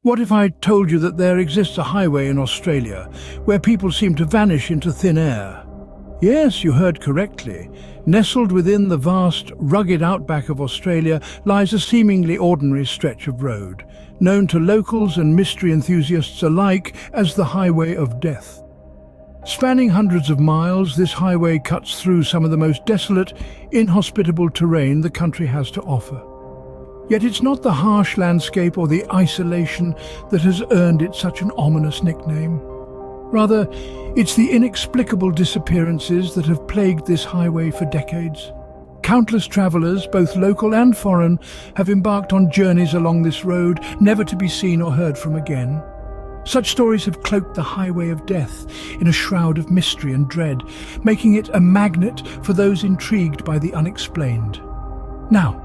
What if I told you that there exists a highway in Australia where people seem to vanish into thin air? Yes, you heard correctly. Nestled within the vast, rugged outback of Australia lies a seemingly ordinary stretch of road, known to locals and mystery enthusiasts alike as the Highway of Death. Spanning hundreds of miles, this highway cuts through some of the most desolate, inhospitable terrain the country has to offer. Yet it's not the harsh landscape or the isolation that has earned it such an ominous nickname. Rather, it's the inexplicable disappearances that have plagued this highway for decades. Countless travellers, both local and foreign, have embarked on journeys along this road, never to be seen or heard from again. Such stories have cloaked the Highway of Death in a shroud of mystery and dread, making it a magnet for those intrigued by the unexplained. Now,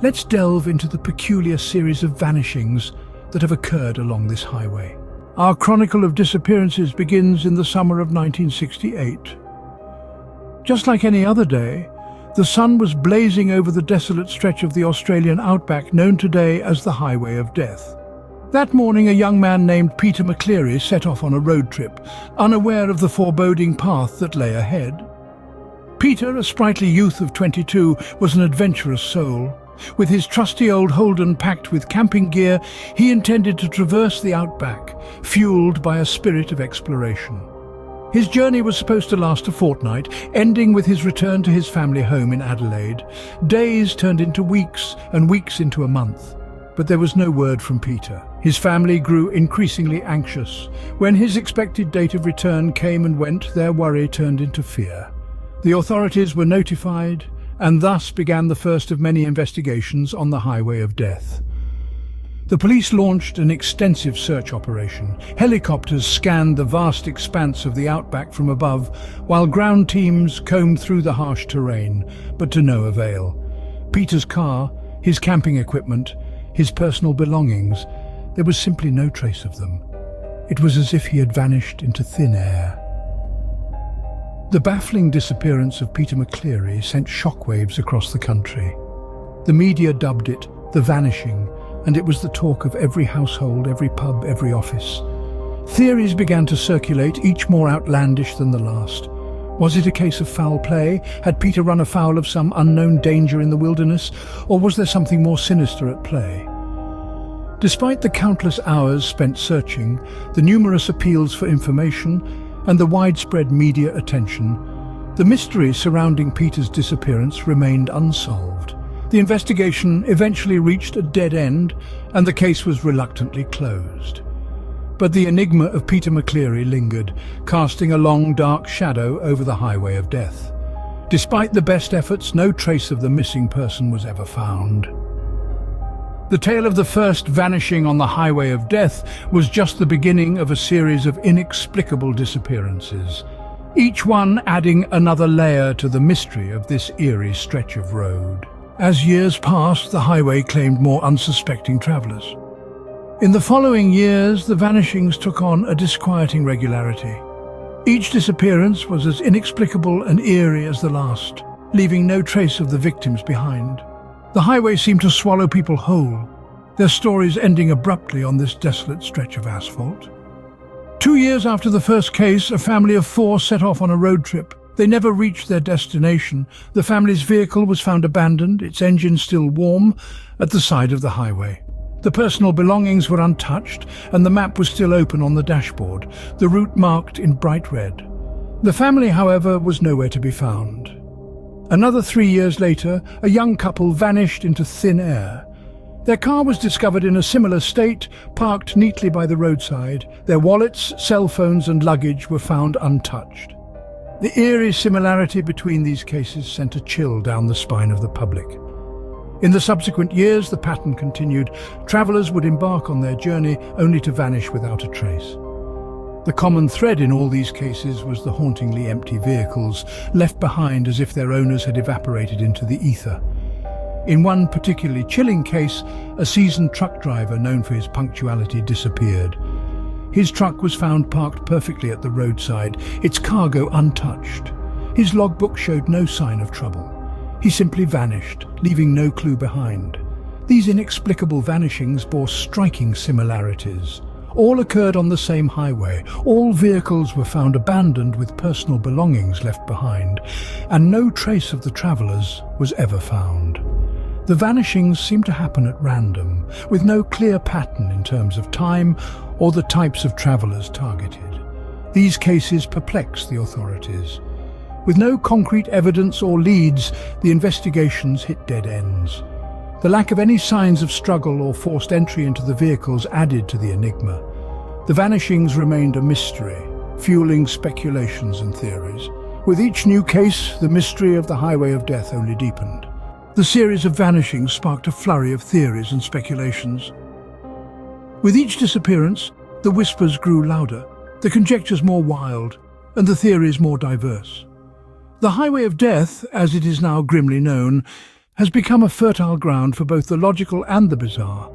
let's delve into the peculiar series of vanishings that have occurred along this highway. Our chronicle of disappearances begins in the summer of 1968. Just like any other day, the sun was blazing over the desolate stretch of the Australian Outback known today as the Highway of Death. That morning, a young man named Peter McCleary set off on a road trip, unaware of the foreboding path that lay ahead. Peter, a sprightly youth of 22, was an adventurous soul. With his trusty old Holden packed with camping gear, he intended to traverse the outback, fueled by a spirit of exploration. His journey was supposed to last a fortnight, ending with his return to his family home in Adelaide. Days turned into weeks, and weeks into a month. But there was no word from Peter. His family grew increasingly anxious. When his expected date of return came and went, their worry turned into fear. The authorities were notified, and thus began the first of many investigations on the Highway of Death. The police launched an extensive search operation. Helicopters scanned the vast expanse of the outback from above, while ground teams combed through the harsh terrain, but to no avail. Peter's car, his camping equipment, his personal belongings, there was simply no trace of them. It was as if he had vanished into thin air. The baffling disappearance of Peter McCleary sent shockwaves across the country. The media dubbed it the Vanishing, and it was the talk of every household, every pub, every office. Theories began to circulate, each more outlandish than the last. Was it a case of foul play? Had Peter run afoul of some unknown danger in the wilderness? Or was there something more sinister at play? Despite the countless hours spent searching, the numerous appeals for information, and the widespread media attention, the mystery surrounding Peter's disappearance remained unsolved. The investigation eventually reached a dead end, and the case was reluctantly closed. But the enigma of Peter McCleary lingered, casting a long, dark shadow over the Highway of Death. Despite the best efforts, no trace of the missing person was ever found. The tale of the first vanishing on the Highway of Death was just the beginning of a series of inexplicable disappearances, each one adding another layer to the mystery of this eerie stretch of road. As years passed, the highway claimed more unsuspecting travelers. In the following years, the vanishings took on a disquieting regularity. Each disappearance was as inexplicable and eerie as the last, leaving no trace of the victims behind. The highway seemed to swallow people whole, their stories ending abruptly on this desolate stretch of asphalt. 2 years after the first case, a family of 4 set off on a road trip. They never reached their destination. The family's vehicle was found abandoned, its engine still warm, at the side of the highway. The personal belongings were untouched, and the map was still open on the dashboard, the route marked in bright red. The family, however, was nowhere to be found. Another 3 years later, a young couple vanished into thin air. Their car was discovered in a similar state, parked neatly by the roadside. Their wallets, cell phones and luggage were found untouched. The eerie similarity between these cases sent a chill down the spine of the public. In the subsequent years, the pattern continued. Travelers would embark on their journey only to vanish without a trace. The common thread in all these cases was the hauntingly empty vehicles, left behind as if their owners had evaporated into the ether. In one particularly chilling case, a seasoned truck driver known for his punctuality disappeared. His truck was found parked perfectly at the roadside, its cargo untouched. His logbook showed no sign of trouble. He simply vanished, leaving no clue behind. These inexplicable vanishings bore striking similarities. All occurred on the same highway. All vehicles were found abandoned with personal belongings left behind, and no trace of the travelers was ever found. The vanishings seemed to happen at random, with no clear pattern in terms of time or the types of travelers targeted. These cases perplexed the authorities. With no concrete evidence or leads, the investigations hit dead ends. The lack of any signs of struggle or forced entry into the vehicles added to the enigma. The vanishings remained a mystery, fueling speculations and theories. With each new case, the mystery of the Highway of Death only deepened. The series of vanishings sparked a flurry of theories and speculations. With each disappearance, the whispers grew louder, the conjectures more wild, and the theories more diverse. The Highway of Death, as it is now grimly known, has become a fertile ground for both the logical and the bizarre.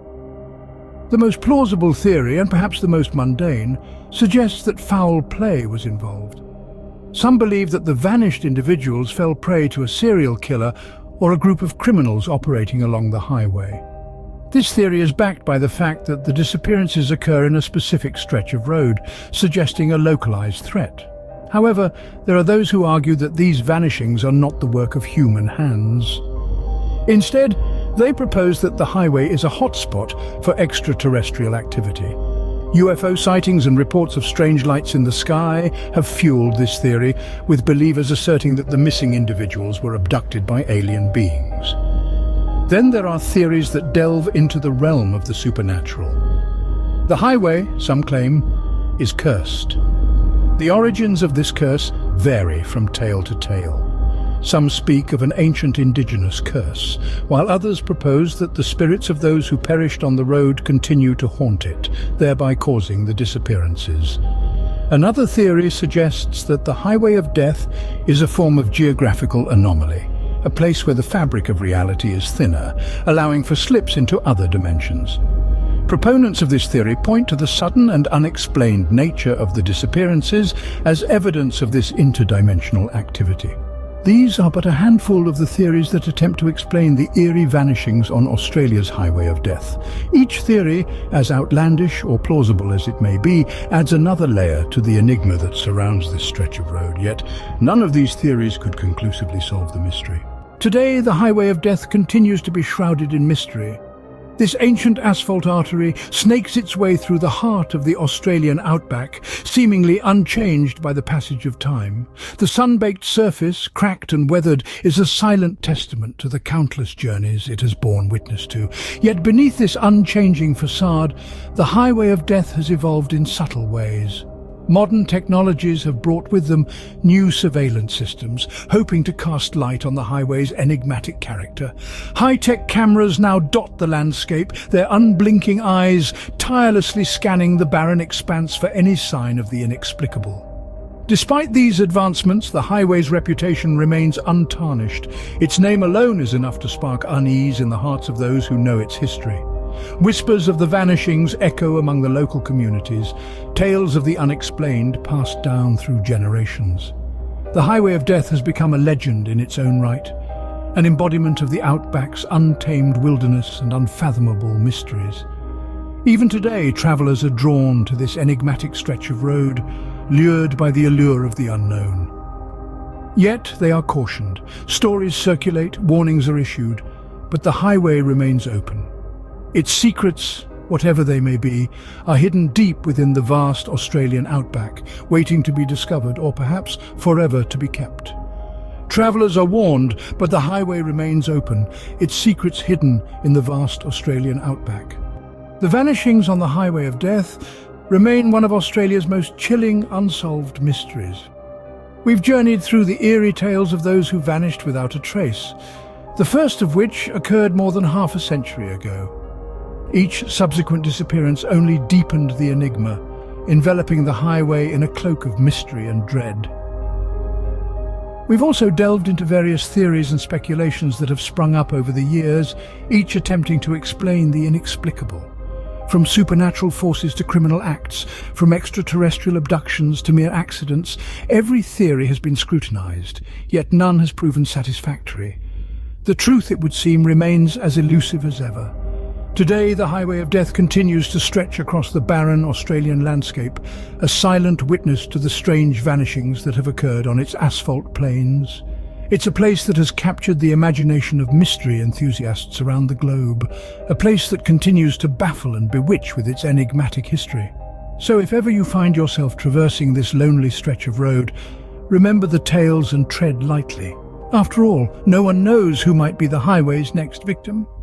The most plausible theory, and perhaps the most mundane, suggests that foul play was involved. Some believe that the vanished individuals fell prey to a serial killer or a group of criminals operating along the highway. This theory is backed by the fact that the disappearances occur in a specific stretch of road, suggesting a localized threat. However, there are those who argue that these vanishings are not the work of human hands. Instead, they propose that the highway is a hotspot for extraterrestrial activity. UFO sightings and reports of strange lights in the sky have fueled this theory, with believers asserting that the missing individuals were abducted by alien beings. Then there are theories that delve into the realm of the supernatural. The highway, some claim, is cursed. The origins of this curse vary from tale to tale. Some speak of an ancient indigenous curse, while others propose that the spirits of those who perished on the road continue to haunt it, thereby causing the disappearances. Another theory suggests that the Highway of Death is a form of geographical anomaly, a place where the fabric of reality is thinner, allowing for slips into other dimensions. Proponents of this theory point to the sudden and unexplained nature of the disappearances as evidence of this interdimensional activity. These are but a handful of the theories that attempt to explain the eerie vanishings on Australia's Highway of Death. Each theory, as outlandish or plausible as it may be, adds another layer to the enigma that surrounds this stretch of road, yet none of these theories could conclusively solve the mystery. Today, the Highway of Death continues to be shrouded in mystery. This ancient asphalt artery snakes its way through the heart of the Australian Outback, seemingly unchanged by the passage of time. The sun-baked surface, cracked and weathered, is a silent testament to the countless journeys it has borne witness to. Yet beneath this unchanging facade, the Highway of Death has evolved in subtle ways. Modern technologies have brought with them new surveillance systems, hoping to cast light on the highway's enigmatic character. High-tech cameras now dot the landscape, their unblinking eyes tirelessly scanning the barren expanse for any sign of the inexplicable. Despite these advancements, the highway's reputation remains untarnished. Its name alone is enough to spark unease in the hearts of those who know its history. Whispers of the vanishings echo among the local communities, tales of the unexplained passed down through generations. The Highway of Death has become a legend in its own right, an embodiment of the Outback's untamed wilderness and unfathomable mysteries. Even today, travelers are drawn to this enigmatic stretch of road, lured by the allure of the unknown. Yet they are cautioned. Stories circulate, warnings are issued, but the highway remains open. Its secrets, whatever they may be, are hidden deep within the vast Australian outback, waiting to be discovered or perhaps forever to be kept. Travellers are warned, but the highway remains open, its secrets hidden in the vast Australian outback. The vanishings on the Highway of Death remain one of Australia's most chilling unsolved mysteries. We've journeyed through the eerie tales of those who vanished without a trace, the first of which occurred more than half a century ago. Each subsequent disappearance only deepened the enigma, enveloping the highway in a cloak of mystery and dread. We've also delved into various theories and speculations that have sprung up over the years, each attempting to explain the inexplicable. From supernatural forces to criminal acts, from extraterrestrial abductions to mere accidents, every theory has been scrutinized, yet none has proven satisfactory. The truth, it would seem, remains as elusive as ever. Today, the highway of death continues to stretch across the barren Australian landscape, a silent witness to the strange vanishings that have occurred on its asphalt plains. It's a place that has captured the imagination of mystery enthusiasts around the globe, a place that continues to baffle and bewitch with its enigmatic history. So if ever you find yourself traversing this lonely stretch of road, remember the tales and tread lightly. After all, no one knows who might be the highway's next victim.